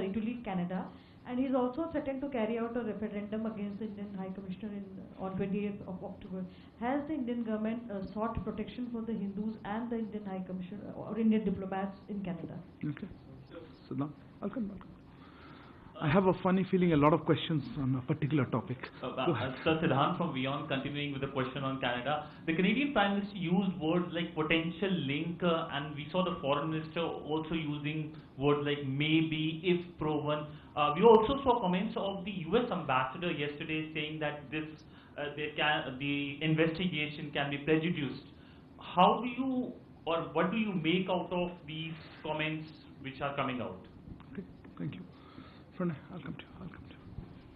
to leave Canada, and he's also threatened to carry out a referendum against the Indian High Commissioner on 28th of October. Has the Indian government sought protection for the Hindus and the Indian High Commissioner or Indian diplomats in Canada? Okay. So now, I'll come back. I have a funny feeling a lot of questions on a particular topic. Sir Siddhant from Beyond, continuing with the question on Canada. The Canadian Prime Minister used words like potential link, and we saw the Foreign Minister also using words like maybe, if proven. We also saw comments of the US Ambassador yesterday saying that the investigation can be prejudiced. How do you, or what do you make out of these comments which are coming out? Okay, thank you. Pranay, I'll come to you.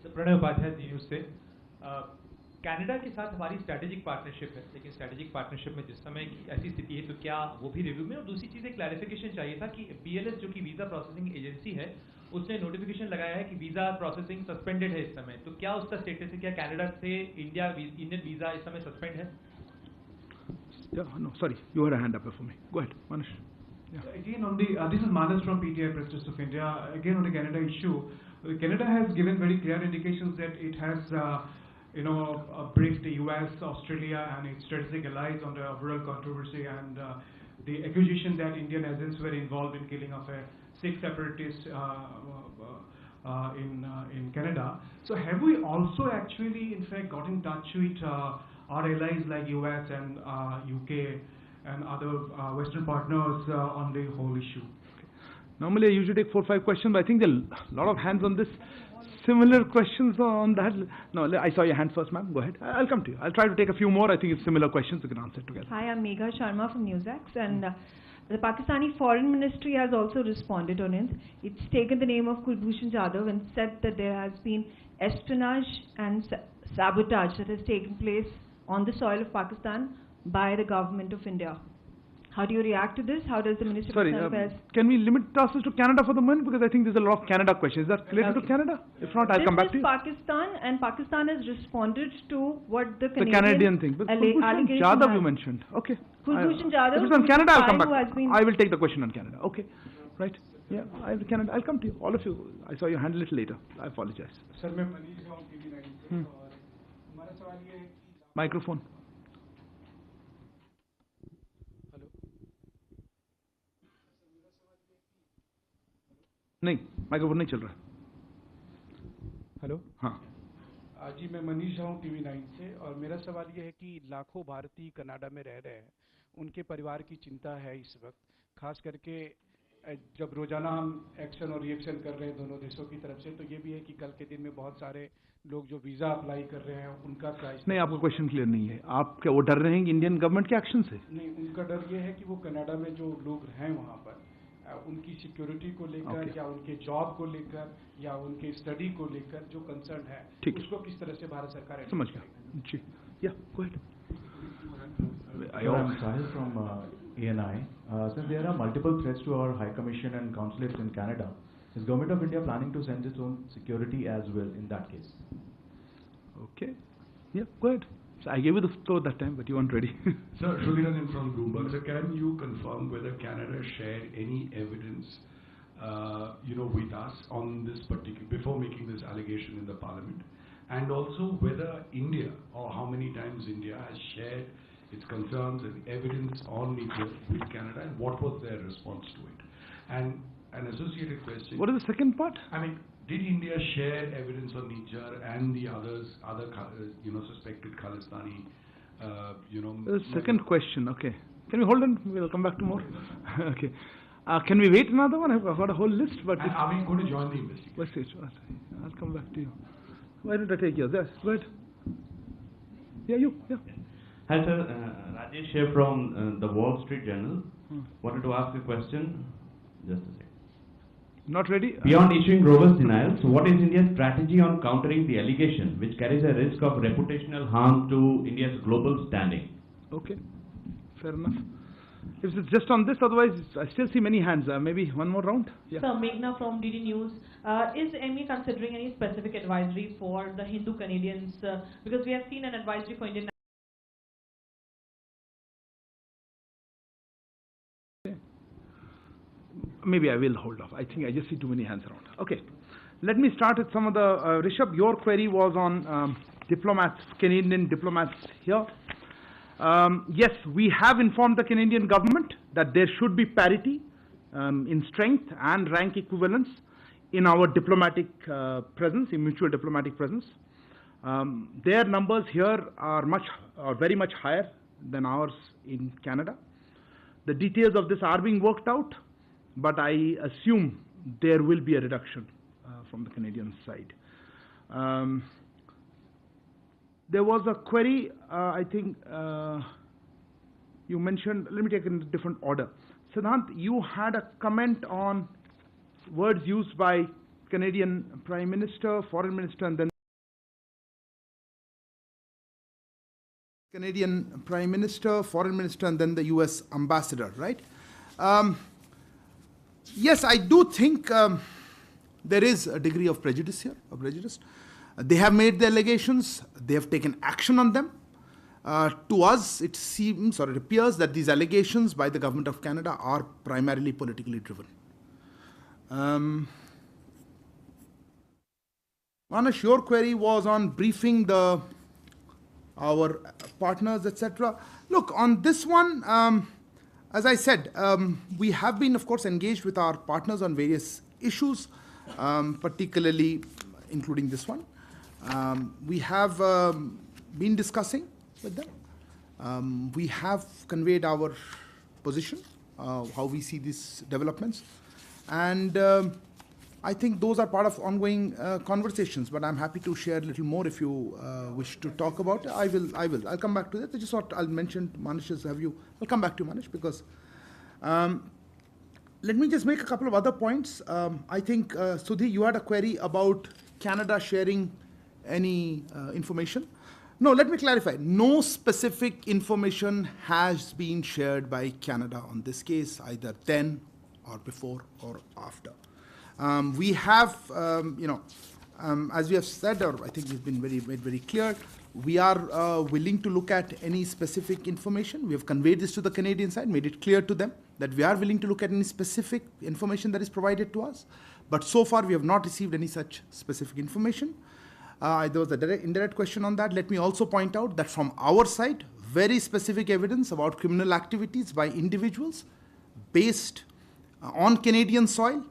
So Pranay Upadhyay news से Canada के साथ हमारी strategic partnership है, लेकिन strategic partnership में जिस समय की ऐसी स्थिति है तो क्या वो भी रिव्यू में, और दूसरी चीज़ एक क्लैरिफिकेशन चाहिए था कि BLS जो कि वीज़ा प्रोसेसिंग एजेंसी है उसने नोटिफिकेशन लगाया है कि वीज़ा प्रोसेसिंग सस्पेंडेड है इस समय, तो क्या उसका स्टेटस है? क्या कनाडा से इंडियन वीज़ा इस समय सस्पेंड है? No, sorry, you had a hand up for me. Go ahead, Manish. Yeah. Again on the, this is Manas from PTI Press Trust of India. Again on the Canada issue, Canada has given very clear indications that it has, briefed the US, Australia and its strategic allies on the overall controversy and the accusation that Indian agents were involved in killing of a Sikh separatist in Canada. So have we also actually in fact got in touch with our allies like US and UK and other Western partners on the whole issue? Okay. Normally I usually take 4 or 5 questions, but I think there are a lot of hands on this. Similar questions on that. No, I saw your hand first, ma'am. Go ahead. I'll come to you. I'll try to take a few more. I think it's similar questions we can answer together. Hi, I'm Megha Sharma from NewsX, and the Pakistani Foreign Ministry has also responded on it. It's taken the name of Kulbhushan Jadhav and said that there has been espionage and sabotage that has taken place on the soil of Pakistan by the government of India. How do you react to this? How does the Ministry of External Affairs... Can we limit ourselves to Canada for the moment? Because I think there's a lot of Canada questions. Is that related to Canada? If not, I'll come back to you. Pakistan, and Pakistan has responded to what the Canadian thing. But Kulbhushan Jadhav you mentioned. Okay. Kulbhushan Jadhav. If it's on Canada, I'll come back. I will take the question on Canada. Okay. Right. Yeah, Canada. I'll come to you. All of you. I saw your hand a little later. I apologize. Sir, मैं मनीष हूँ TV18 और हमारा सवाल ये है कि Microphone. नहीं, microphone नहीं चल रहा। हेलो, हाँ जी, मैं मनीष हूँ TV9 से और मेरा सवाल ये है कि लाखों भारतीय कनाडा में रह रहे हैं, उनके परिवार की चिंता है इस वक्त, खास करके जब रोजाना हम एक्शन और रिएक्शन कर रहे हैं दोनों देशों की तरफ से, तो ये भी है कि कल के दिन में बहुत सारे लोग जो वीज़ा अप्लाई कर रहे हैं उनका प्राइस... नहीं, आपका क्वेश्चन क्लियर नहीं है। आप क्या वो डर रहे हैं इंडियन गवर्नमेंट के एक्शन से? नहीं, उनका डर ये है कि वो कनाडा में जो लोग हैं वहाँ पर उनकी सिक्योरिटी को लेकर या उनके जॉब को लेकर या उनके स्टडी को लेकर जो कंसर्न है, उसको किस तरह से भारत सरकार... समझ गया जी। या go ahead. I'm Sahil from ANI. Since there are multiple threats to our High Commission and consulates in Canada, is Government of India planning to send its own security as well in that case? Okay. Yeah, go ahead. So I gave you the floor that time, but you weren't ready. Sir, Shruviranjan from Bloomberg. Sir, can you confirm whether Canada shared any evidence, with us on this particular, before making this allegation in the Parliament? And also whether India, or how many times India has shared its concerns and evidence on Niger with Canada, and what was their response to it? And an associated question. What is the second part? I mean, did India share evidence on Niger and the other suspected Khalistani, The second question, okay. Can we hold on? We'll come back to more. Okay. Can we wait another one? I've got a whole list. But are we going to join the investigation? I'll come back to you. Why don't I take yours? Yes, go ahead. Yeah, you. Yeah. Hi, sir. Rajesh here from the Wall Street Journal. Wanted to ask a question. Just a second. Not ready? Beyond issuing robust denials, what is India's strategy on countering the allegation, which carries a risk of reputational harm to India's global standing? Okay, fair enough. If it's just on this, otherwise I still see many hands. Maybe one more round? Yeah. Sir, Meghna from DD News. Is MEA considering any specific advisory for the Hindu Canadians? Because we have seen an advisory for Indian... maybe I will hold off. I think I just see too many hands around. Okay, let me start with some of the, Rishabh, your query was on diplomats, Canadian diplomats here. Yes, we have informed the Canadian government that there should be parity in strength and rank equivalence in our diplomatic presence, in mutual diplomatic presence. Their numbers here are very much higher than ours in Canada. The details of this are being worked out, but I assume there will be a reduction from the Canadian side. There was a query, I think you mentioned, let me take it in a different order. Siddhant, you had a comment on words used by Canadian Prime Minister, Foreign Minister, and then Canadian Prime Minister, Foreign Minister, and then the US Ambassador, right? Yes, I do think there is a degree of prejudice here, They have made the allegations, they have taken action on them. To us, it seems or it appears that these allegations by the Government of Canada are primarily politically driven. Manesh, your query was on briefing our partners, etc. Look, on this one, as I said, we have been, of course, engaged with our partners on various issues, particularly including this one. We have been discussing with them. We have conveyed our position, how we see these developments. And I think those are part of ongoing conversations, but I'm happy to share a little more if you wish to talk about it. I will. I'll come back to that. I just thought I'll mention Manish's I'll come back to Manish because let me just make a couple of other points. I think, Sudhi, you had a query about Canada sharing any information. No, let me clarify. No specific information has been shared by Canada on this case, either then or before or after. We have, as we have said, or I think we've been made very clear, we are willing to look at any specific information. We have conveyed this to the Canadian side, made it clear to them that we are willing to look at any specific information that is provided to us. But so far, we have not received any such specific information. There was a indirect question on that. Let me also point out that from our side, very specific evidence about criminal activities by individuals based on Canadian soil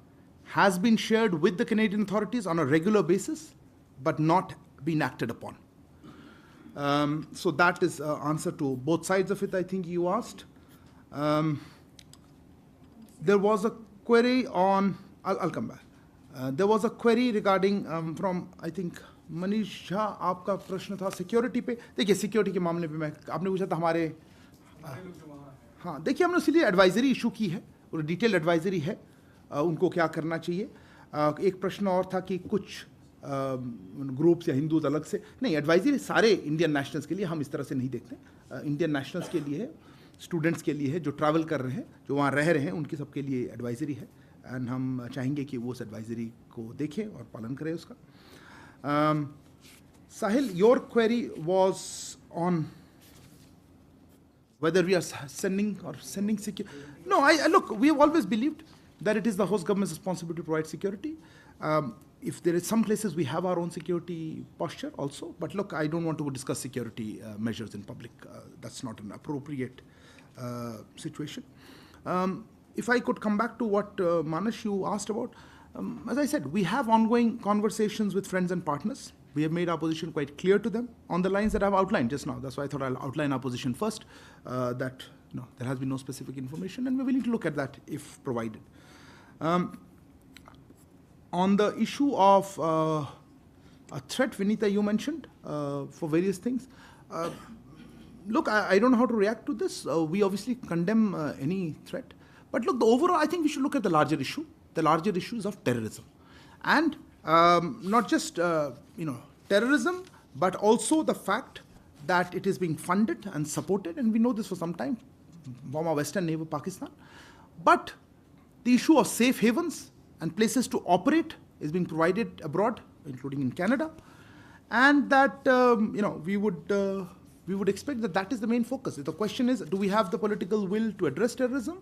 has been shared with the Canadian authorities on a regular basis, but not been acted upon. So that is answer to both sides of it, I think you asked. There was a query on, I'll come back. There was a query regarding from, I think, Manish Jha, आपका प्रश्न था security पे. देखिए security के मामले पे आपने पूछा था हमारे, हाँ देखिए हमने इसलिए एडवाइजरी इशू की है और डिटेल एडवाइजरी है उनको क्या करना चाहिए. एक प्रश्न और था कि कुछ ग्रुप्स या हिंदूज अलग से नहीं, एडवाइजरी सारे इंडियन नेशनल्स के लिए हम इस तरह से नहीं देखते. इंडियन नेशनल्स के लिए है, स्टूडेंट्स के लिए है, जो ट्रैवल कर रहे हैं, जो वहाँ रह रहे हैं, उनकी सबके लिए एडवाइजरी है. एंड हम चाहेंगे कि वो उस एडवाइजरी को देखें और पालन करें उसका. Sahil, your query was on whether we are sending security. No, look, we have always believed that it is the host government's responsibility to provide security. If there is some places we have our own security posture also, but look, I don't want to discuss security measures in public. That's not an appropriate situation. If I could come back to what Manesh, you asked about. As I said, we have ongoing conversations with friends and partners. We have made our position quite clear to them on the lines that I've outlined just now. That's why I thought I'll outline our position first, that there has been no specific information, and we're willing to look at that if provided. On the issue of a threat, Vinita, you mentioned for various things. Look, I don't know how to react to this. We obviously condemn any threat. But look, the overall, I think we should look at the larger issue. The larger issues of terrorism. And not just terrorism, but also the fact that it is being funded and supported, and we know this for some time from our western neighbor Pakistan. But the issue of safe havens and places to operate is being provided abroad, including in Canada, and that we would expect that is the main focus. The question is, do we have the political will to address terrorism,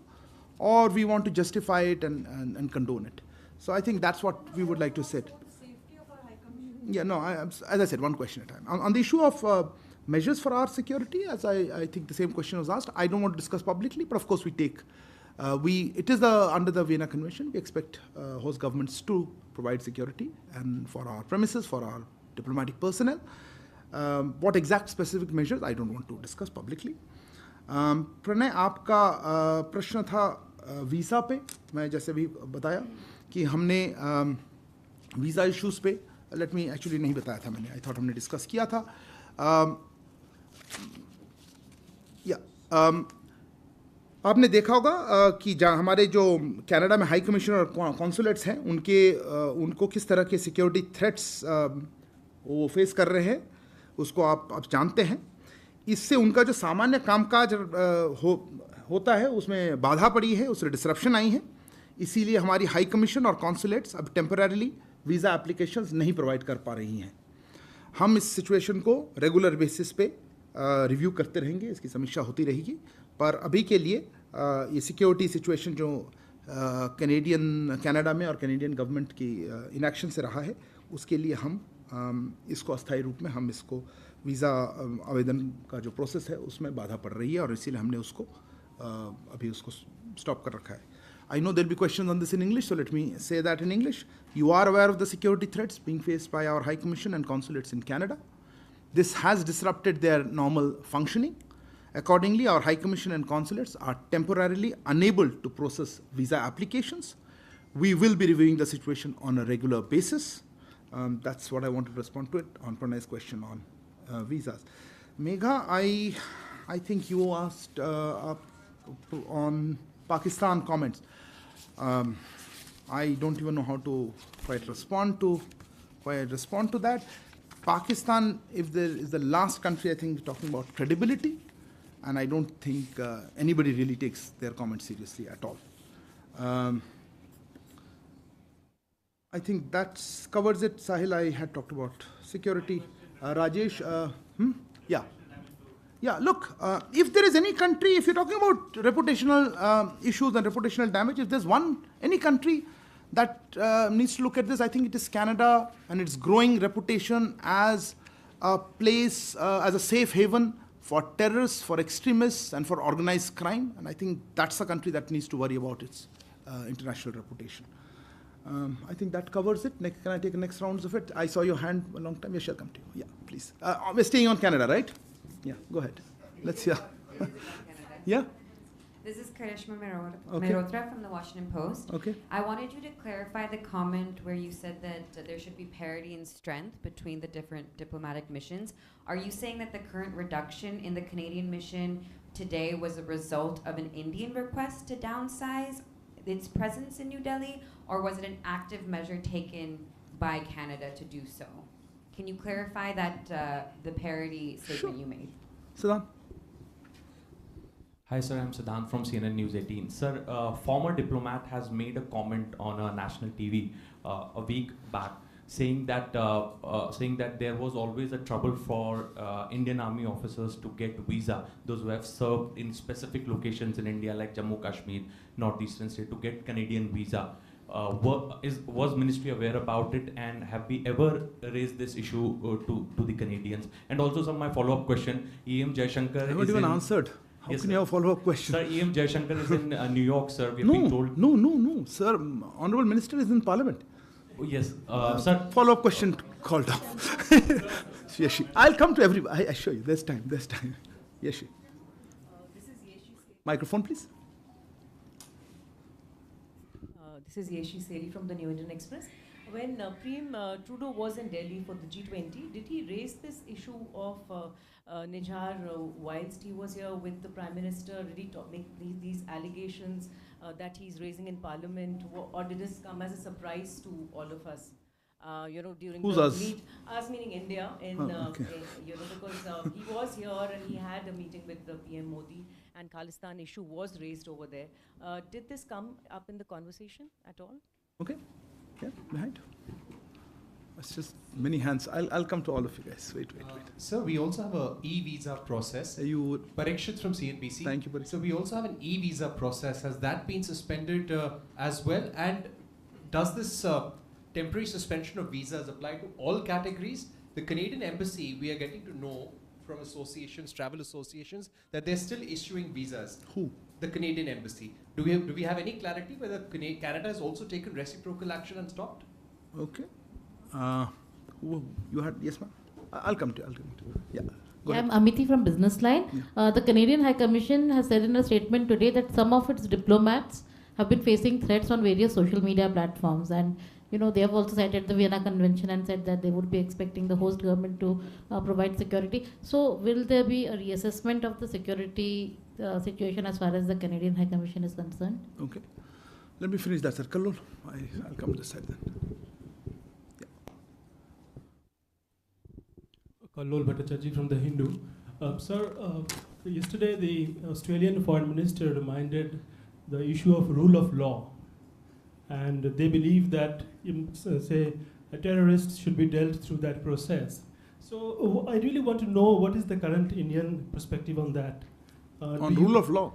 or we want to justify it and condone it. So I think that's what we would like to say. Yeah, no, as I said, one question at a time. On the issue of measures for our security, as I think the same question was asked, I don't want to discuss publicly, but of course we take, it is under the Vienna Convention, we expect host governments to provide security and for our premises, for our diplomatic personnel. What exact specific measures, I don't want to discuss publicly. Pranay, आपका प्रश्न था visa पे, मैं जैसे भी बताया कि हमने वीज़ा इश्यूज़ पे, लेट मी एक्चुअली नहीं बताया था मैंने, आई थॉट हमने डिस्कस किया था. आपने देखा होगा कि जहाँ हमारे जो कनाडा में हाई कमिश्नर और कॉन्सुलेट्स हैं उनको किस तरह के सिक्योरिटी थ्रेट्स वो फेस कर रहे हैं, उसको आप जानते हैं. इससे उनका जो सामान्य कामकाज होता है उसमें बाधा पड़ी है, उससे डिसरप्शन आई है. इसीलिए हमारी हाई कमीशन और कॉन्सुलेट्स अब टेम्पररीली वीज़ा एप्लीकेशंस नहीं प्रोवाइड कर पा रही हैं. हम इस सिचुएशन को रेगुलर बेसिस पे रिव्यू करते रहेंगे, इसकी समीक्षा होती रहेगी. पर अभी के लिए ये सिक्योरिटी सिचुएशन जो कनाडा में और कैनेडियन गवर्नमेंट की इनएक्शन से रहा है, उसके लिए हम इसको अस्थायी रूप में हम इसको वीज़ा आवेदन का जो प्रोसेस है उसमें बाधा पड़ रही है और इसीलिए हमने उसको अभी उसको स्टॉप कर रखा है. I know there'll be questions on this in English, so let me say that in English. You are aware of the security threats being faced by our High Commission and consulates in Canada. This has disrupted their normal functioning. Accordingly, our High Commission and consulates are temporarily unable to process visa applications. We will be reviewing the situation on a regular basis. That's what I want to respond to it on Pranay's question on visas. Megha, I think you asked on Pakistan comments. I don't even know how to quite respond to that. Pakistan, if there is the last country, I think we're talking about credibility, and I don't think anybody really takes their comments seriously at all. I think that covers it. Sahil, I had talked about security. Rajesh, Yeah, look, if there is any country, if you're talking about reputational issues and reputational damage, if there's any country that needs to look at this, I think it is Canada and its growing reputation as a place, as a safe haven for terrorists, for extremists, and for organized crime. And I think that's a country that needs to worry about its international reputation. I think that covers it. Can I take the next rounds of it? I saw your hand a long time. Yes, I'll come to you. Yeah, please. We're staying on Canada, right? Yeah, go ahead. Let's hear. Yeah? This is Karishma Mehrotra from the Washington Post. Okay. I wanted you to clarify the comment where you said that there should be parity in strength between the different diplomatic missions. Are you saying that the current reduction in the Canadian mission today was a result of an Indian request to downsize its presence in New Delhi, or was it an active measure taken by Canada to do so? Can you clarify that the parity statement you made? Siddhant. Hi, sir. I'm Siddhant from CNN-News-18. Sir, a former diplomat has made a comment on a national TV a week back, saying that there was always a trouble for Indian Army officers to get visa, those who have served in specific locations in India like Jammu Kashmir, northeastern state, to get Canadian visa. Was Ministry aware about it, and have we ever raised this issue to the Canadians? And also, sir, my follow-up question, E.M. Jaishankar I haven't even answered. How yes, can you have a follow-up question? Sir, E.M. Jaishankar is in New York, sir. We have been told. No, sir. Honorable Minister is in Parliament. Oh, yes, sir. Follow-up question called off. Yes, I'll come to everybody. I assure you, there's time. Yes, Microphone, please. This is Yeshi Seri from the New Indian Express. When Prem Trudeau was in Delhi for the G20, did he raise this issue of Nijhar whilst he was here with the Prime Minister? Did he make these allegations that he's raising in Parliament, or did this come as a surprise to all of us? During Who's the us? Us meaning India, because he was here and he had a meeting with the PM Modi, and Khalistan issue was raised over there. Did this come up in the conversation at all? Okay. Yeah, behind. It's just many hands. I'll come to all of you guys. Wait. Sir, we also have a e-visa process. Parikshit from CNBC. Thank you, Parikshit. So we also have an e-visa process. Has that been suspended as well? And does this temporary suspension of visas apply to all categories? The Canadian Embassy, we are getting to know from associations, travel associations, that they're still issuing visas. Who? The Canadian Embassy. Do we have any clarity whether Canada has also taken reciprocal action and stopped? Okay. You had, yes ma'am? I'll come to you. Yeah. Go ahead. I'm Amity from Business Line. Yeah. The Canadian High Commission has said in a statement today that some of its diplomats have been facing threats on various social media platforms, and they have also cited the Vienna Convention and said that they would be expecting the host government to provide security. So will there be a reassessment of the security situation as far as the Canadian High Commission is concerned? Okay. Let me finish that, sir. Kallol, I'll come to this side then. Kallol Bhattacharjee from The Hindu. Sir, yesterday the Australian Foreign Minister reminded the issue of rule of law, and they believe that, say, a terrorist should be dealt through that process. So I really want to know what is the current Indian perspective on that. On rule of law?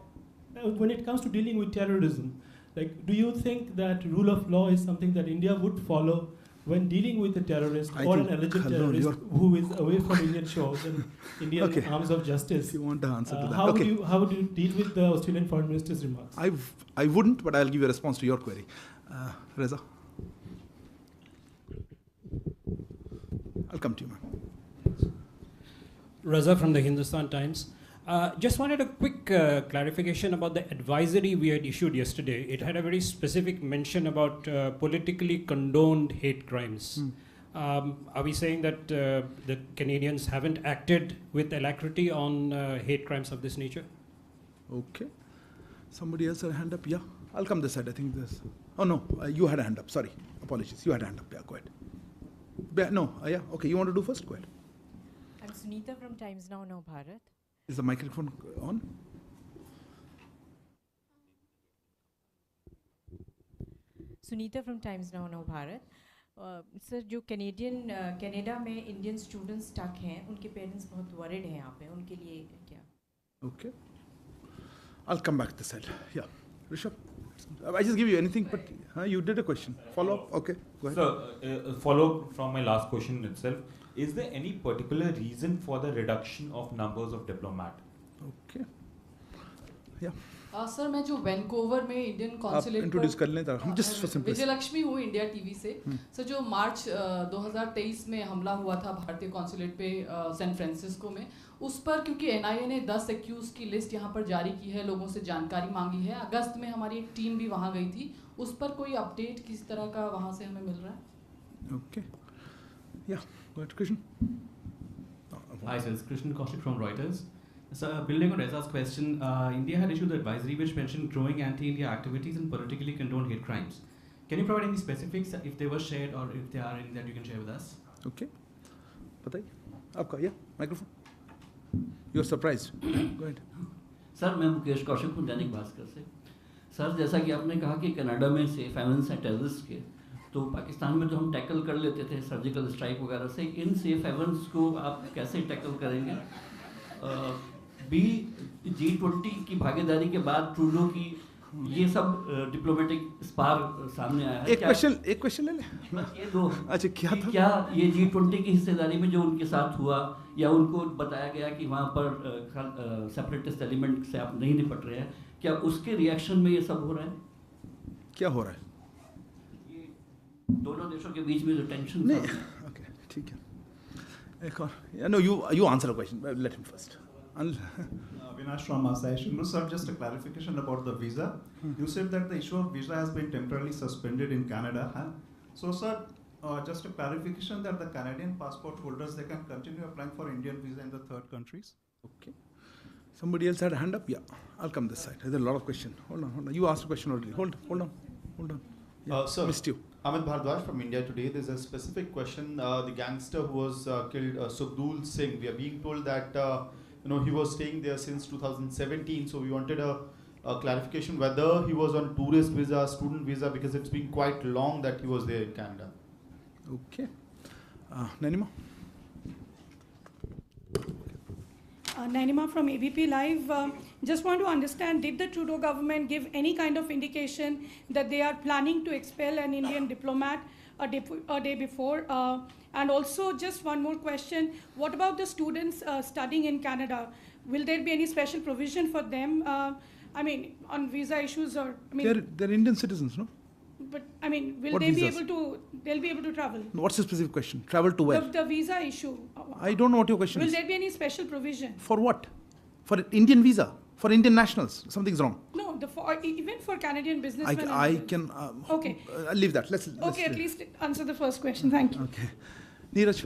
When it comes to dealing with terrorism, do you think that rule of law is something that India would follow when dealing with a terrorist or an alleged terrorist who is away from Indian shores and Indian arms of justice? If you want the answer to that. How would you deal with the Australian Foreign Minister's remarks? I wouldn't, but I'll give you a response to your query. Reza. I'll come to you, ma'am. Reza from the Hindustan Times. Just wanted a quick clarification about the advisory we had issued yesterday. It had a very specific mention about politically condoned hate crimes. Are we saying that the Canadians haven't acted with alacrity on hate crimes of this nature? Okay. Somebody else had a hand up? Yeah. I'll come this side. I think this. Oh, no. You had a hand up. Sorry. Apologies. You had a hand up. Yeah, go ahead. No. Yeah. Okay. You want to do first? Go ahead. I'm Sunita from Times Now Bharat. Is the microphone on? Sunita from Times Now Bharat. Sir जो Canada में Indian students stuck हैं उनके parents बहुत worried हैं यहाँ पे उनके लिए क्या? Okay. I'll come back to this side. Yeah. Rishabh, I just give you anything, but you did a question. Follow up? Okay, go ahead. So, follow up from my last question itself. Is there any particular reason for the reduction of numbers of diplomat? Okay. Yeah. Sir मैं जो Vancouver में Indian consulate introduce कर लें हम just for simple Vijayalakshmi हूँ India TV से sir जो मार्च 2023 में हमला हुआ था भारतीय कॉन्सुलेट पे सैन फ्रांसिस्को में उस पर क्योंकि एनआईए ने 10 एक्यूज की लिस्ट यहाँ पर जारी की है लोगों से जानकारी मांगी है अगस्त में हमारी एक टीम भी वहाँ गई थी उस पर कोई अपडेट किस तरह का वहाँ से हमें मिल रहा है? ओके या go ahead Krishna. Hi, sir. It's Krishnan Kaushik from Reuters. So, building on Reza's question, India had issued the advisory which mentioned growing anti-India activities and politically condoned hate crimes. Can you provide any specifics if they were shared or if there are any that you can share with us? Okay. बताइए आपका या microphone. You are surprised. Go ahead. Sir मैं मुकेश कौशिक हूँ दैनिक भास्कर से. Sir जैसा कि आपने कहा कि कनाडा में सेफ हेवन्स हैं टेररिस्ट के तो पाकिस्तान में तो हम टैकल कर लेते थे सर्जिकल स्ट्राइक वगैरह से इन सेफ हेवन्स को आप कैसे टैकल करेंगे? G20 की भागीदारी के बाद ट्रूडो की ये सब डिप्लोमेटिक स्पार सामने आया है. एक क्वेश्चन ले ले. ये दो. अच्छा क्या ये G20 की हिस्सेदारी में जो उनके साथ हुआ या उनको बताया गया कि वहाँ पर सेपरेटिस्ट एलिमेंट से आप नहीं निपट रहे हैं क्या उसके रिएक्शन में ये सब हो रहा है? क्या हो रहा है? दोनों देशों के बीच में जो टेंशन. नहीं. ओके ठीक है. एक और. No, you answer the question. Let him first. Vinash from Association. No, sir, just a clarification about the visa. You said that the issue of visa has been temporarily suspended in Canada. So, sir, just a clarification that the Canadian passport holders, they can continue applying for Indian visa in the third countries. Okay. Somebody else had a hand up? Yeah. I'll come this side. There's a lot of questions. Hold on. You asked a question already. Hold on. Yeah. Sir, missed you. Amit Bhardwaj from India Today. There's a specific question. The gangster who was killed, Sukhdev Singh, we are being told that he was staying there since 2017. So we wanted a clarification whether he was on tourist visa, student visa, because it's been quite long that he was there in Canada. Okay. Nanima? Nanima from ABP Live. Just want to understand, did the Trudeau government give any kind of indication that they are planning to expel an Indian diplomat a day before? And also, just one more question, what about the students studying in Canada? Will there be any special provision for them? I mean, on visa issues, or I mean, they're Indian citizens, no? But I mean, will What they be visas? able to? They'll be able to travel. What's the specific question? Travel to where? The visa issue. I don't know what your question Will is. there be any special provision? For what? For Indian visa? For Indian nationals? Something's wrong. No, even for Canadian businessmen. I can. Okay. I'll leave that. Let's Okay, at least answer the first question. Thank you. Okay. Neeraj.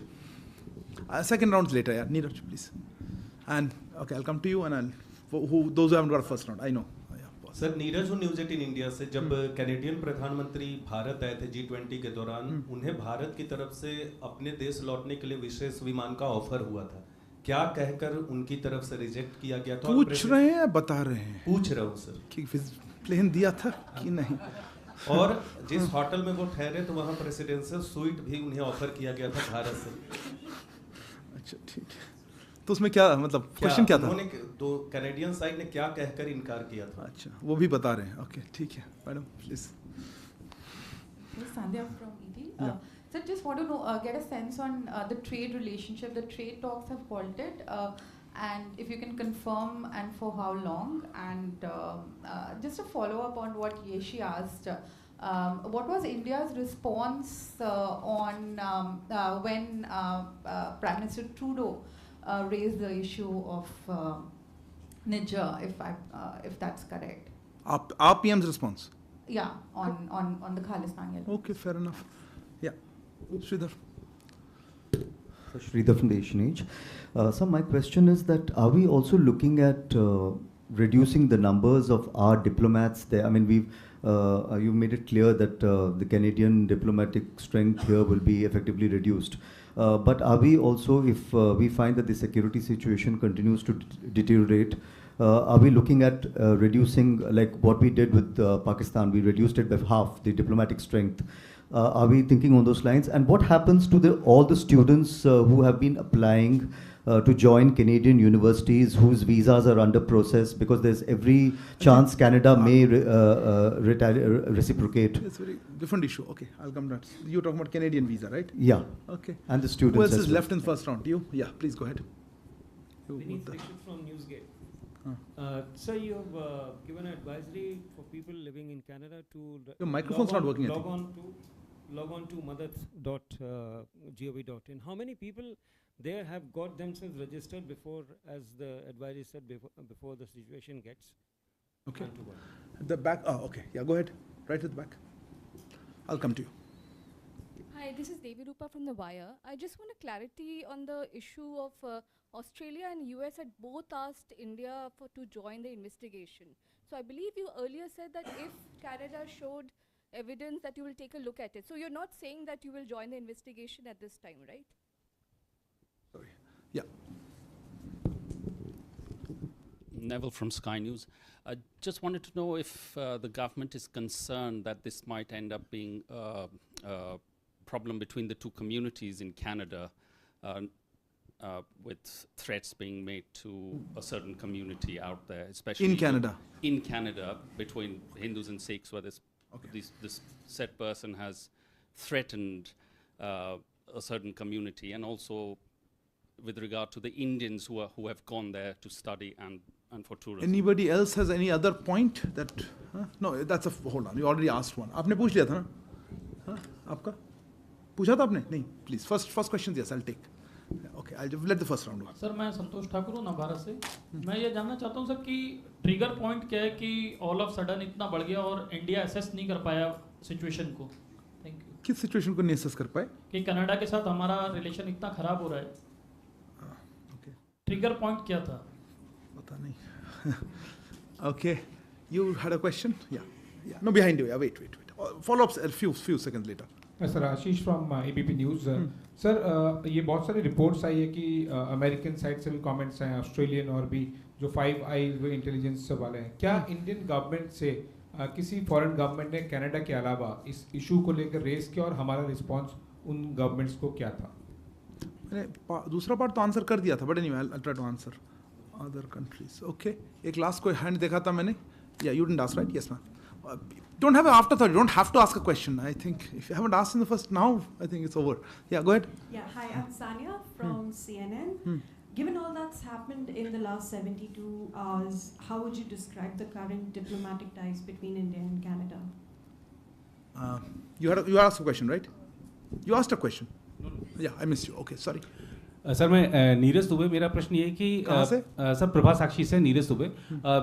Second round's later, yeah. Neeraj, please. And okay, I'll come to you, and I'll those who haven't got a first round. I know. Sir Neeraj हूँ news 18 India से। जब Canadian प्रधानमंत्री भारत आए थे G20 के दौरान, उन्हें भारत की तरफ से अपने देश लौटने के लिए विशेष विमान का ऑफर हुआ था। क्या कहकर उनकी तरफ से रिजेक्ट किया गया था? पूछ रहे हैं, बता रहे हैं। पूछ रहा हूँ सर कि प्लेन दिया था कि नहीं। और जिस होटल में वो ठहरे तो वहाँ प्रेसिडेंशियल स्वीट भी उन्हें ऑफर किया गया था भारत से। अच्छा ठीक है। तो उसमें क्या मतलब क्वेश्चन क्या था? उन्होंने तो कैनेडियन साइड ने क्या कहकर इनकार किया था? अच्छा वो भी बता रहे हैं। ओके ठीक है madam please. Standoff from ET. So just want to know, get a sense on the trade relationship. The trade talks have halted, and if you can confirm and for how long. And just a follow up on what Yeshi asked. What was India's response on when Prime Minister Trudeau raised the issue of Niger, if that's correct? Our PM's response? Yeah, on the Khalistani. Okay, fair enough. Yeah, Sridhar. So Sridhar from the Asian Age. So my question is that are we also looking at reducing the numbers of our diplomats there? I mean, you've made it clear that the Canadian diplomatic strength here will be effectively reduced. But are we also, if we find that the security situation continues to deteriorate, are we looking at reducing, like what we did with Pakistan, we reduced it by half, the diplomatic strength. Are we thinking on those lines? And what happens to all the students who have been applying to join Canadian universities whose visas are under process, because there's every chance Canada may reciprocate? It's a very different issue. Okay, I'll come to that. You're talking about Canadian visa, right? Yeah. Okay. And the students. Who else as is well. left in first round? You? Yeah, please go ahead. Vineet Dixit from Newsgate. Sir, you have given an advisory for people living in Canada to Your microphone's not working, I think. log on to madad.gov.in. How many people there have got themselves registered before, as the advisory said, before the situation gets? Okay. At the back. Oh, okay. Yeah, go ahead. Right at the back. I'll come to you. Hi, this is Devi Rupa from The Wire. I just want a clarity on the issue of Australia and US had both asked India to join the investigation. So I believe you earlier said that if Canada showed evidence that you will take a look at it. So you're not saying that you will join the investigation at this time, right? Sorry. Yeah. Neville from Sky News. I just wanted to know if the government is concerned that this might end up being a problem between the two communities in Canada, with threats being made to a certain community out there, especially in Canada. In Canada, between Hindus and Sikhs, where this said person has threatened a certain community, and also with regard to the Indians who have gone there to study and for tourism. Anybody else has any other point that? No, that's a hold on. You already asked one. आपने पूछ लिया था ना? आपका? पूछा था आपने? नहीं. Please, first question. Yes, I'll take. Okay, I'll let the first round go. Sir मैं संतोष ठाकुर हूँ ना भारत से। मैं ये जानना चाहता हूँ सर कि ट्रिगर पॉइंट क्या है कि ऑल ऑफ सडन इतना बढ़ गया और इंडिया असेस नहीं कर पाया सिचुएशन को। Thank you. किस सिचुएशन को नहीं असेस कर पाए? कि कनाडा के साथ हमारा रिलेशन इतना खराब हो रहा है। ट्रिगर पॉइंट क्या था? पता नहीं। Okay, you had a question? Yeah. No, behind you. Yeah, wait. Follow-ups a few seconds later. Sir Ashish from ABP news. Sir ये बहुत सारी रिपोर्ट्स आई है कि अमेरिकन साइड से भी कमेंट्स हैं, ऑस्ट्रेलियन और भी जो 5 आईज इंटेलिजेंस वाले हैं। क्या इंडियन गवर्नमेंट से किसी फॉरेन गवर्नमेंट ने कनाडा के अलावा इस इशू को लेकर रेस किया और हमारा रिस्पांस उन गवर्नमेंट्स को क्या था? दूसरा पार्ट तो आंसर कर दिया था, but anyway I try to answer other countries. Okay, एक लास्ट कोई हैंड देखा था मैंने. या you didn't ask, right? Yes ma'am. Don't have an afterthought. You don't have to ask a question. I think if you haven't asked in the first, now I think it's over. Yeah, go ahead. Yeah, hi, I'm Sanya from CNN. Given all that's happened in the last 72 hours, how would you describe the current diplomatic ties between India and Canada? You asked a question, right? You asked a question. Yeah, I missed you. Okay, sorry. Sir मैं नीरज दुबे, मेरा प्रश्न ये है कि sir Prabha साक्षी से नीरज दुबे,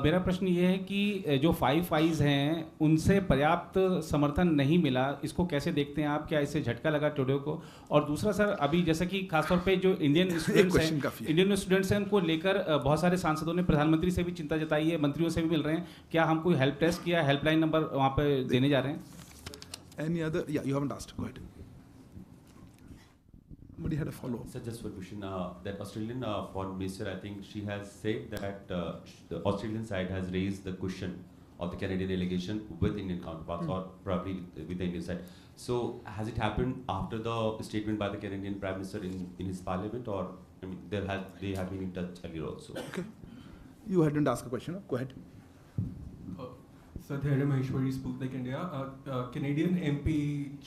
मेरा प्रश्न ये है कि जो 5 आईज हैं उनसे पर्याप्त समर्थन नहीं मिला, इसको कैसे देखते हैं आप? क्या इससे झटका लगा ट्रूडो को? और दूसरा सर, अभी जैसा कि खासतौर पे जो इंडियन स्टूडेंट्स हैं उनको लेकर बहुत सारे सांसदों ने प्रधानमंत्री से भी चिंता जताई है, मंत्रियों से भी मिल रहे हैं. क्या हम कोई हेल्प डेस्क या हेल्पलाइन नंबर वहाँ पे देने जा रहे हैं? Any other? Yeah, you haven't asked. Go ahead. Somebody had a follow-up. So just one question. That Australian foreign minister, I think she has said that the Australian side has raised the question of the Canadian delegation with Indian counterparts, or probably with the Indian side. So has it happened after the statement by the Canadian Prime Minister in his parliament, or I mean, they have been in touch earlier also? Okay. You hadn't asked a question. Go ahead. Satyara Maheshwari, Sputnik India. Canadian MP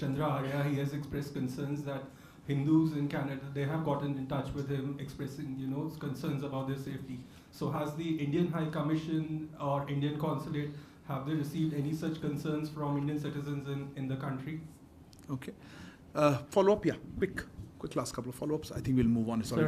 Chandra Arya, he has expressed concerns that Hindus in Canada, they have gotten in touch with him expressing, concerns about their safety. So has the Indian High Commission or Indian Consulate, have they received any such concerns from Indian citizens in the country? Okay. Follow-up, yeah. Quick last couple of follow-ups. I think we'll move on. Sorry.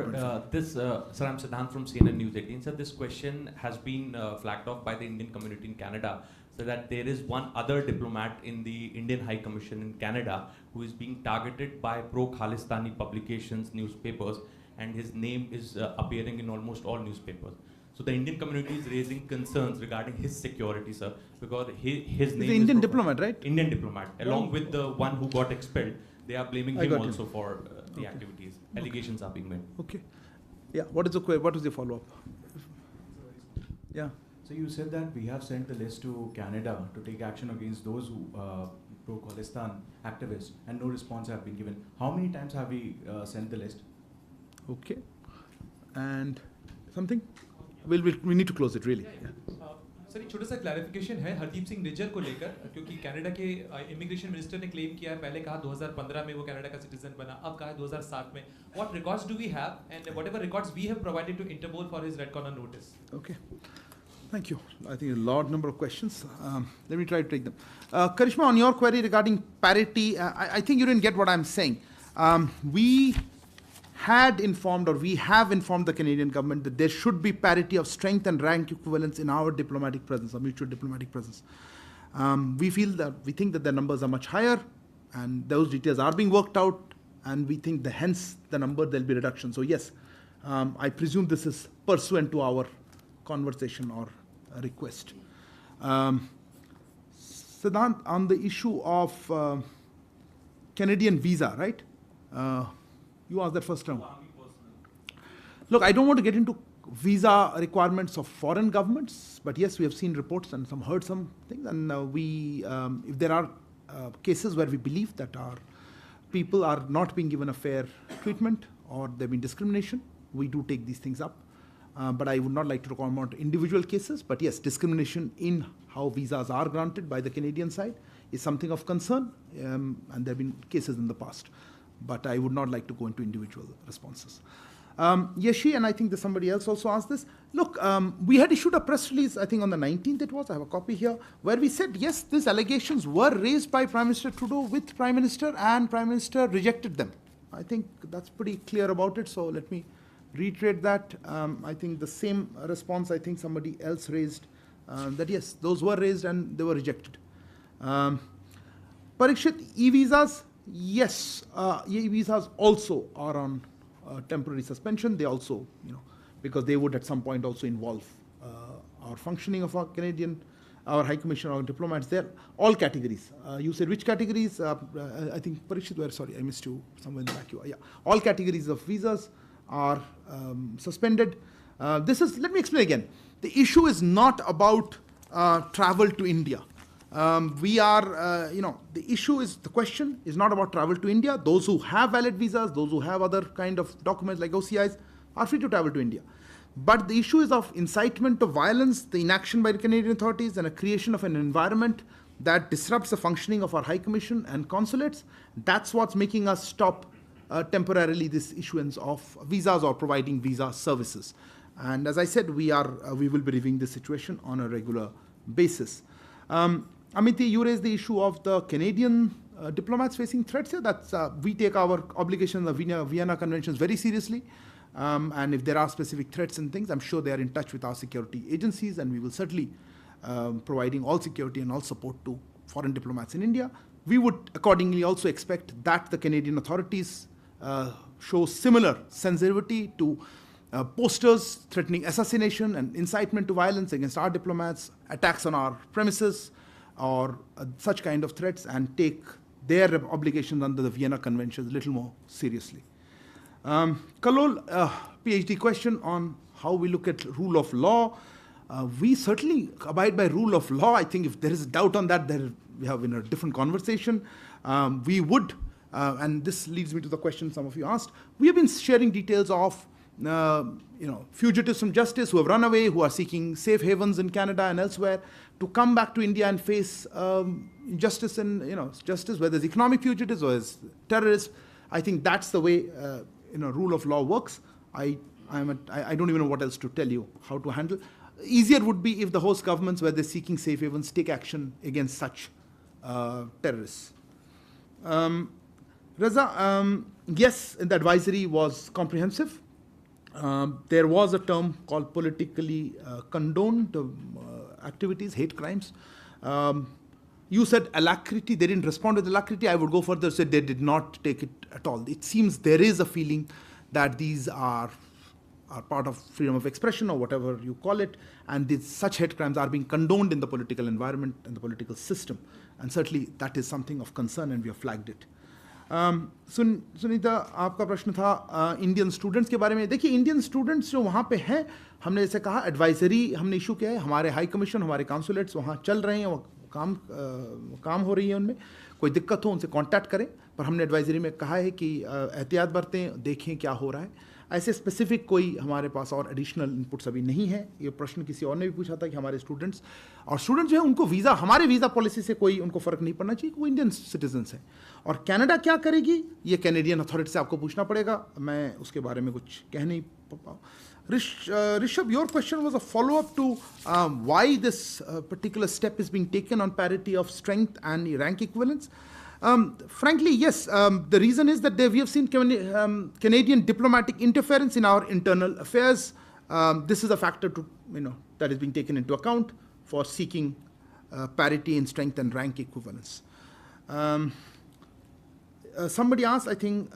Sir, I'm Siddhant from CNN News 18. Sir, this question has been flagged off by the Indian community in Canada, so that there is one other diplomat in the Indian High Commission in Canada who is being targeted by pro-Khalistani publications, newspapers, and his name is appearing in almost all newspapers. So the Indian community is raising concerns regarding his security, sir, because his name is an Indian diplomat, right? Indian diplomat, along with the one who got expelled. They are blaming him also for the activities. Allegations are being made. Okay. Yeah. What is the follow-up? Yeah. So you said that we have sent the list to Canada to take action against those who pro-Khalistan activists, and no response have been given. How many times have we sent the list? Okay. And something? We need to close it, really. Sir एक छोटा सा clarification है हरदीप सिंह निज्जर को लेकर, क्योंकि Canada के immigration minister ने claim किया है, पहले कहा 2015 में वो कनाडा का सिटीजन बना, अब कहा 2007 में. What records do we have, and whatever records we have provided to Interpol for his red corner notice? Okay. Thank you. I think a large number of questions. Let me try to take them. Karishma, on your query regarding parity, I think you didn't get what I'm saying. We had informed, or we have informed the Canadian government that there should be parity of strength and rank equivalence in our diplomatic presence, our mutual diplomatic presence. We think that the numbers are much higher, and those details are being worked out, and we think that hence the number there'll be reduction. So yes, I presume this is pursuant to our conversation or a request. Siddhant, on the issue of Canadian visa, right? You asked that first time. Look, I don't want to get into visa requirements of foreign governments, but yes, we have seen reports and heard some things, and if there are cases where we believe that our people are not being given a fair treatment or there been discrimination, we do take these things up. But I would not like to comment on individual cases. But yes, discrimination in how visas are granted by the Canadian side is something of concern, and there have been cases in the past. But I would not like to go into individual responses. Yeshi, and I think that somebody else also asked this. Look, we had issued a press release, I think on the 19th it was, I have a copy here, where we said, yes, these allegations were raised by Prime Minister Trudeau with Prime Minister, and Prime Minister rejected them. I think that's pretty clear about it, so let me reiterate that. I think the same response, I think somebody else raised, that yes, those were raised and they were rejected. Parikshit, e-visas, yes, e-visas also are on temporary suspension. They also, because they would at some point also involve our functioning of our High Commission, our diplomats there, all categories. You said which categories? I think Parikshit, sorry, I missed you somewhere in the back. Yeah, all categories of visas are suspended. Let me explain again. The issue is not about travel to India. We are, the issue is, the question is not about travel to India. Those who have valid visas, those who have other kind of documents like OCIs are free to travel to India. But the issue is of incitement to violence, the inaction by the Canadian authorities, and a creation of an environment that disrupts the functioning of our High Commission and consulates. That's what's making us stop temporarily this issuance of visas or providing visa services. And as I said, we will be reviewing the situation on a regular basis. Amity, you raised the issue of the Canadian diplomats facing threats here. That's we take our obligations of Vienna Conventions very seriously. And if there are specific threats and things, I'm sure they are in touch with our security agencies, and we will certainly providing all security and all support to foreign diplomats in India. We would accordingly also expect that the Canadian authorities show similar sensitivity to posters threatening assassination and incitement to violence against our diplomats, attacks on our premises, or such kind of threats, and take their obligations under the Vienna Conventions a little more seriously. Kalol, PhD question on how we look at rule of law. We certainly abide by rule of law. I think if there is a doubt on that, we have in a different conversation. We would, and this leads me to the question some of you asked, we have been sharing details of fugitives from justice who have run away, who are seeking safe havens in Canada and elsewhere, to come back to India and face justice and justice, whether it's economic fugitives or as terrorists. I think that's the way rule of law works. I don't even know what else to tell you how to handle. Easier would be if the host governments, where they're seeking safe havens, take action against such terrorists. Raza, yes, the advisory was comprehensive. There was a term called politically condoned activities, hate crimes. You said alacrity. They didn't respond with alacrity. I would go further, say they did not take it at all. It seems there is a feeling that these are part of freedom of expression or whatever you call it, and such hate crimes are being condoned in the political environment and the political system. And certainly that is something of concern, and we have flagged it. Sunita, आपका प्रश्न था Indian students के बारे में. देखिए, Indian students जो वहाँ पे हैं, हमने जैसे कहा एडवाइजरी हमने इशू किया है. हमारे हाई कमीशन, हमारे काउंसुलेट्स वहाँ चल रहे हैं, काम हो रही है उनमें. कोई दिक्कत हो उनसे कांटेक्ट करें, पर हमने एडवाइजरी में कहा है कि एहतियात बरतें, देखें क्या हो रहा है. ऐसे स्पेसिफिक कोई हमारे पास और एडिशनल इनपुट्स अभी नहीं है. ये प्रश्न किसी और ने भी पूछा था कि हमारे स्टूडेंट्स जो है उनको वीज़ा, हमारे वीज़ा पॉलिसी से कोई उनको फ़र्क नहीं पड़ना चाहिए, वो इंडियन सिटीजन्स हैं. और कनाडा क्या करेगी, ये कैनेडियन अथॉरिटी से आपको पूछना पड़ेगा. मैं उसके बारे में कुछ कह नहीं पाऊँ. Rishabh, your question was a follow-up to why this particular step is being taken on parity of strength and rank equivalence. Frankly, yes. The reason is that we have seen Canadian diplomatic interference in our internal affairs. This is a factor that is being taken into account for seeking parity in strength and rank equivalence. Somebody asked, I think,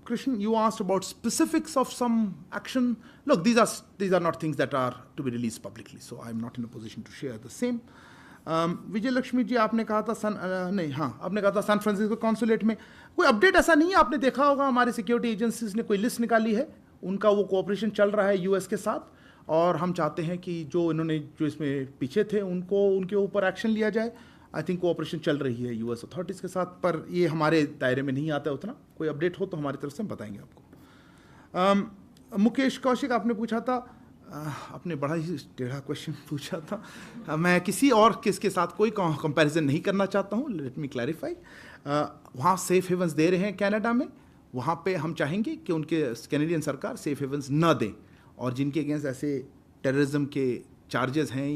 Krishnan, you asked about specifics of some action. Look, these are not things that are to be released publicly, so I'm not in a position to share the same. विजय लक्ष्मी जी, आपने कहा था आपने कहा था San Francisco consulate में कोई update ऐसा नहीं है. आपने देखा होगा हमारे सिक्योरिटी एजेंसीज ने कोई लिस्ट निकाली है, उनका वो कोऑपरेशन चल रहा है यूएस के साथ, और हम चाहते हैं कि जो इसमें पीछे थे उनके ऊपर एक्शन लिया जाए. आई थिंक कोऑपरेशन चल रही है यूएस अथॉरिटीज़ के साथ, पर ये हमारे दायरे में नहीं आता है उतना. कोई अपडेट हो तो हमारी तरफ से हम बताएंगे आपको. मुकेश कौशिक, आपने पूछा था, आपने बड़ा ही टेढ़ा क्वेश्चन पूछा था. मैं किसी और केस के साथ कोई कंपैरिजन नहीं करना चाहता हूँ. Let me clarify. वहाँ सेफ हेवंस दे रहे हैं कनाडा में, वहाँ पे हम चाहेंगे कि उनके कैनेडियन सरकार सेफ हेवंस न दें, और जिनके अगेंस्ट ऐसे टेररिज्म के चार्जेस हैं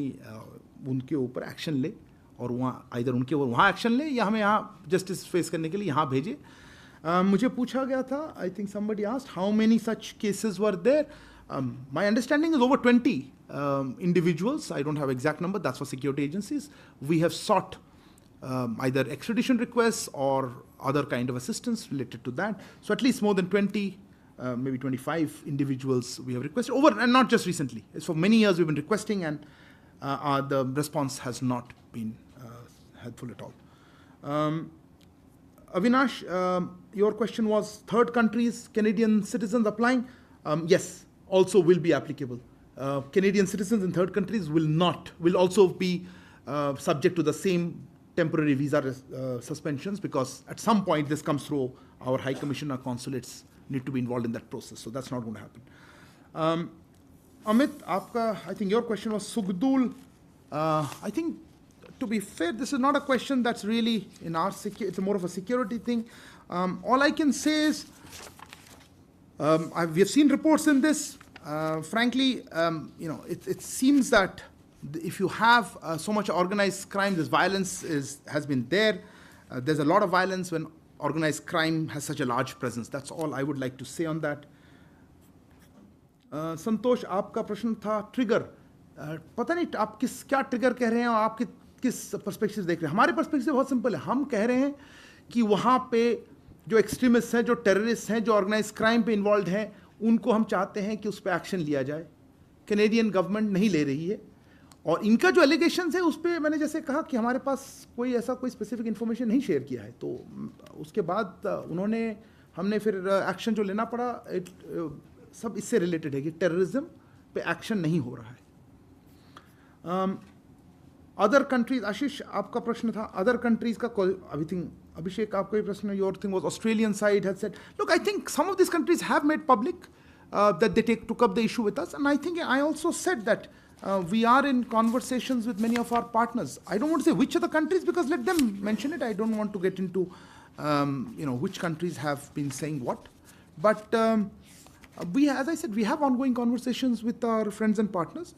उनके ऊपर एक्शन ले, और वहाँ आइदर उनके ऊपर वहाँ एक्शन ले या हमें यहाँ जस्टिस फेस करने के लिए यहाँ भेजे. मुझे पूछा गया था, I think somebody asked how many such cases were there. My understanding is over 20 individuals. I don't have exact number. That's for security agencies. We have sought either extradition requests or other kind of assistance related to that. So at least more than 20, maybe 25 individuals we have requested over, and not just recently. It's for many years we've been requesting, and the response has not been helpful at all. Avinash, your question was third countries, Canadian citizens applying. Yes, also will be applicable. Canadian citizens in third countries will also be subject to the same temporary visa suspensions, because at some point this comes through our High Commission, our consulates need to be involved in that process. So that's not going to happen. Amit, I think your question was Sugdul. I think, to be fair, this is not a question that's really in our it's more of a security thing. All I can say is, we have seen reports in this. Frankly, it seems that if you have so much organized crime, this violence has been there. There's a lot of violence when organized crime has such a large presence. That's all I would like to say on that. संतोष, आपका प्रश्न था trigger. पता नहीं आप क्या trigger कह रहे हैं और आप किस पर्सपेक्टिव देख रहे हैं. हमारे पर्सपेक्टिव बहुत सिंपल है. हम कह रहे हैं कि वहाँ पे जो एक्सट्रीमिस्ट हैं, जो टेररिस्ट हैं, जो ऑर्गेनाइज क्राइम पे इन्वॉल्व हैं, उनको हम चाहते हैं कि उस पर एक्शन लिया जाए. कैनेडियन गवर्नमेंट नहीं ले रही है. और इनका जो एलिगेशंस है उस पर मैंने जैसे कहा कि हमारे पास कोई स्पेसिफिक इन्फॉर्मेशन नहीं शेयर किया है. तो उसके बाद हमने फिर एक्शन जो लेना पड़ा, सब इससे रिलेटेड है कि टेररिज्म पे एक्शन नहीं हो रहा है. अदर कंट्रीज, आशीष आपका प्रश्न था अदर कंट्रीज का. अभिषेक आपका भी प्रश्न, your thing was Australian side had said, look, I think some of this countries have made public that they took up the issue with us, and I think I also said that we are in conversations with many of our partners. I don't want to say which are the countries, because let them mention it. I don't want to get into which countries have been saying what, but as I said, we have ongoing conversations with our friends and partners.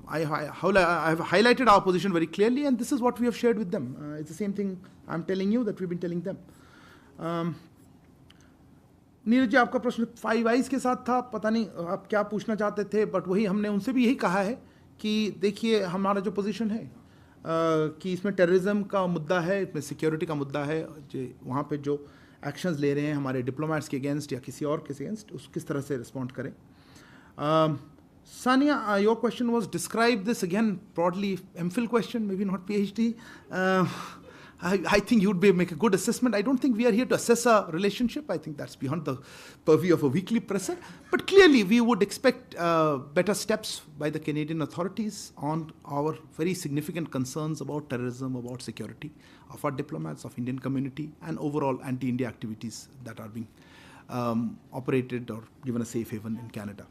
I have highlighted our position very clearly, and this is what we have shared with them. It's the same thing I'm telling you that we've been telling them. Neeraj ji, आपका प्रश्न 5 eyes के साथ था. पता नहीं आप क्या पूछना चाहते थे, बट वही हमने उनसे भी यही कहा है कि देखिए हमारा जो पोजीशन है कि इसमें टेररिज्म का मुद्दा है, इसमें सिक्योरिटी का मुद्दा है. वहाँ पे जो एक्शंस ले रहे हैं हमारे डिप्लोमेट्स के अगेंस्ट या किसी और के अगेंस्ट, उस किस तरह से रिस्पॉन्ड करें. Sania, your question was describe this again broadly. MPhil question, may be not PhD. I think you would make a good assessment. I don't think we are here to assess a relationship. I think that's beyond the purview of a weekly presser. But clearly, we would expect better steps by the Canadian authorities on our very significant concerns about terrorism, about security of our diplomats, of Indian community, and overall anti-India activities that are being operated or given a safe haven in Canada.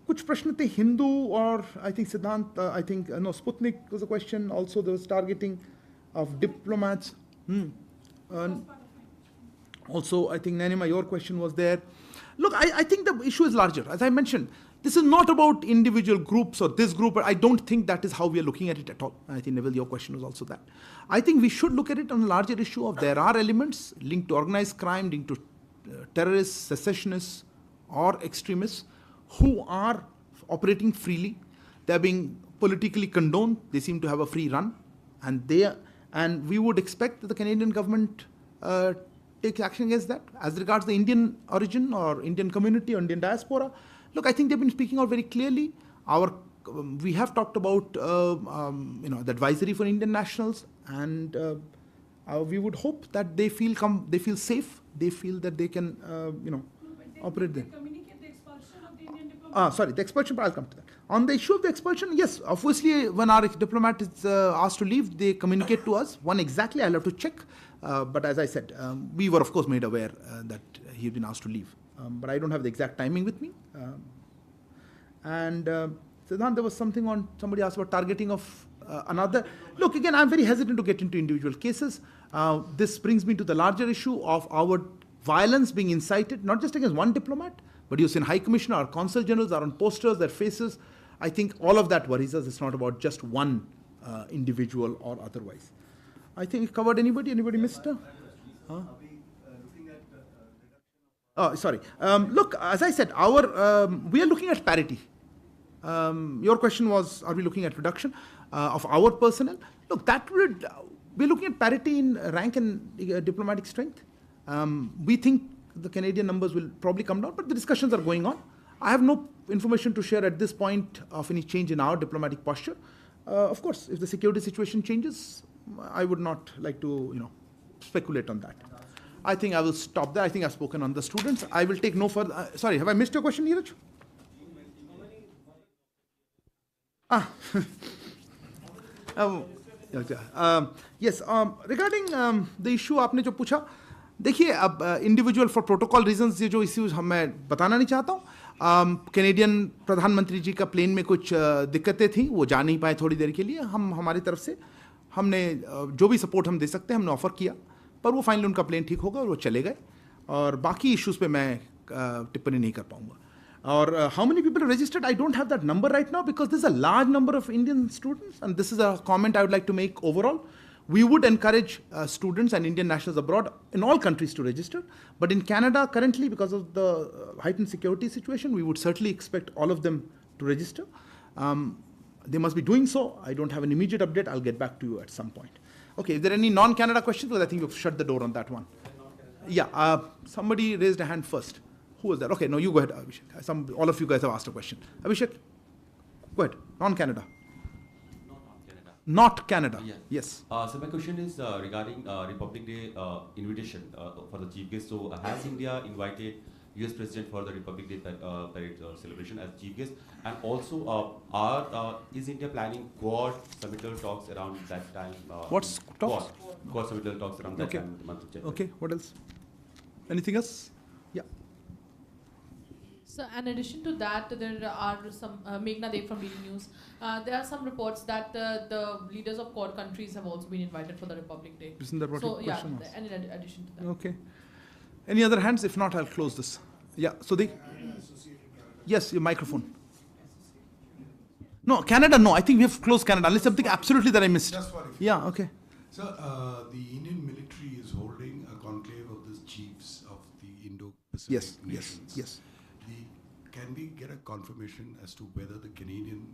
कुछ प्रश्न थे हिंदू और I think Siddhant, I think no, Sputnik was a question also. There was targeting of diplomats. Also, I think Nanima, your question was there. Look, I think the issue is larger. As I mentioned, this is not about individual groups or this group. I don't think that is how we are looking at it at all. I think, Neville, your question was also that. I think we should look at it on a larger issue of there are elements linked to organized crime, linked to terrorists, secessionists, or extremists who are operating freely. They are being politically condoned. They seem to have a free run, and we would expect that the Canadian government takes action against that. As regards the Indian origin or Indian community or Indian diaspora, look, I think they've been speaking out very clearly. We have talked about the advisory for Indian nationals, and we would hope that they feel safe. They feel that they can operate there. Sorry, the expulsion, but I'll come to that. On the issue of the expulsion, yes, obviously when our diplomat is asked to leave, they communicate to us. When exactly, I'll have to check. But as I said, we were of course made aware that he had been asked to leave. But I don't have the exact timing with me. And Siddhant, there was something on, somebody asked about targeting of another. Look, again, I'm very hesitant to get into individual cases. This brings me to the larger issue of our violence being incited, not just against one diplomat, but you've seen High Commissioner, our Consul Generals are on posters, their faces. I think all of that worries us. It's not about just one individual or otherwise. I think we covered anybody? Anybody missed? Sorry. Look, as I said, we are looking at parity. Your question was, are we looking at reduction of our personnel? Look, we're looking at parity in rank and diplomatic strength. We think the Canadian numbers will probably come down, but the discussions are going on. I have no information to share at this point of any change in our diplomatic posture. Of course, if the security situation changes, I would not like to, speculate on that. I think I will stop there. I think I've spoken on the students. I will take no further. Sorry, have I missed your question, Neeraj? Yes, regarding the issue आपने जो पूछा, देखिए अब individual for protocol reasons ये जो issues मैं बताना नहीं चाहता हूँ. कैनेडियन प्रधानमंत्री जी का प्लेन में कुछ दिक्कतें थी, वो जा नहीं पाए थोड़ी देर के लिए. हम हमारी तरफ से हमने जो भी सपोर्ट हम दे सकते हैं हमने ऑफर किया, पर वो फाइनली उनका प्लेन ठीक होगा और वो चले गए. और बाकी इश्यूज पे मैं टिप्पणी नहीं कर पाऊंगा. Or how many people are registered? I don't have that number right now because there's a large number of Indian students, and this is a comment I would like to make overall. We would encourage students and Indian nationals abroad in all countries to register, but in Canada currently, because of the heightened security situation, we would certainly expect all of them to register. They must be doing so. I don't have an immediate update. I'll get back to you at some point. Okay, is there any non-Canada questions? Because I think you've shut the door on that one. Yeah, somebody raised a hand first. Who was that? Okay, no, you go ahead, Abhishek. All of you guys have asked a question. Abhishek, go ahead. Non-Canada. Not Canada. Yeah. Yes. So my question is regarding Republic Day invitation for the chief guest. So has India invited US President for the Republic Day parade celebration as chief guest? And also, is India planning Quad submittal talks around that time? What's talks? Quad submittal talks around that time, the month of January. Okay, what else? Anything else? Yeah. So, in addition to that, there are some, Meghna Dev from DD News, there are some reports that the leaders of Quad countries have also been invited for the Republic Day. Isn't that what your question was? And in addition to that. Okay. Any other hands? If not, I'll close this. Yeah, Sudhi? Yes, your microphone. No, Canada, no. I think we have closed Canada, unless something absolutely that I missed. Just for yeah, okay. So, the Indian military is holding a conclave of the chiefs of the Indo-Pacific nations. Yes. Can we get a confirmation as to whether the Canadian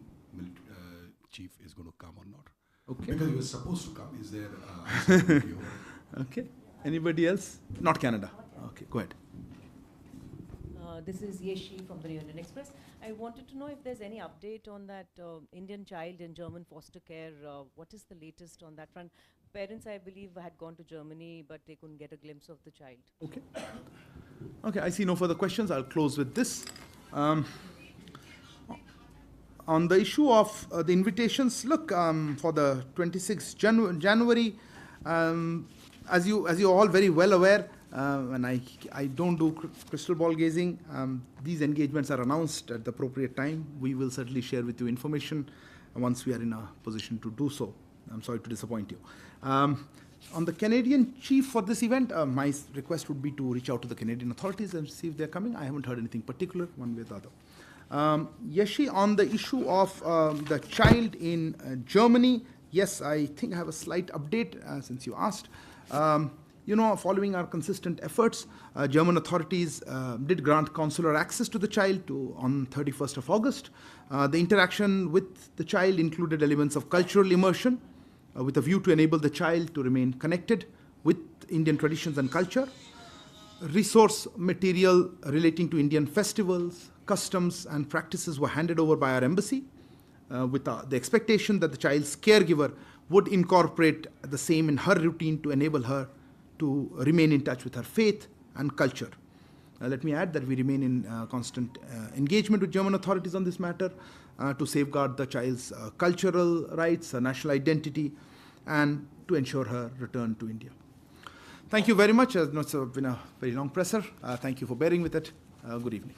chief is going to come or not? Okay. Because he was supposed to come. Is there uncertainty over it? Okay. Anybody else? Not Canada. Okay, go ahead. This is Yeshi from the New Indian Express. I wanted to know if there's any update on that Indian child in German foster care. What is the latest on that front? Parents, I believe, had gone to Germany, but they couldn't get a glimpse of the child. Okay. Okay, I see no further questions. I'll close with this. On the issue of the invitations, look, for the 26th January, as you're all very well aware, and I don't do crystal ball gazing, these engagements are announced at the appropriate time. We will certainly share with you information once we are in a position to do so. I'm sorry to disappoint you. On the Canadian chief for this event, my request would be to reach out to the Canadian authorities and see if they're coming. I haven't heard anything particular, one way or the other. Yeshi, on the issue of the child in Germany, yes, I think I have a slight update since you asked. Following our consistent efforts, German authorities did grant consular access to the child on 31st of August. The interaction with the child included elements of cultural immersion, with a view to enable the child to remain connected with Indian traditions and culture. Resource material relating to Indian festivals, customs, and practices were handed over by our embassy, with the expectation that the child's caregiver would incorporate the same in her routine to enable her to remain in touch with her faith and culture. Let me add that we remain in constant engagement with German authorities on this matter to safeguard the child's cultural rights, her national identity, and to ensure her return to India. Thank you very much. It's been a very long presser. Thank you for bearing with it. Good evening.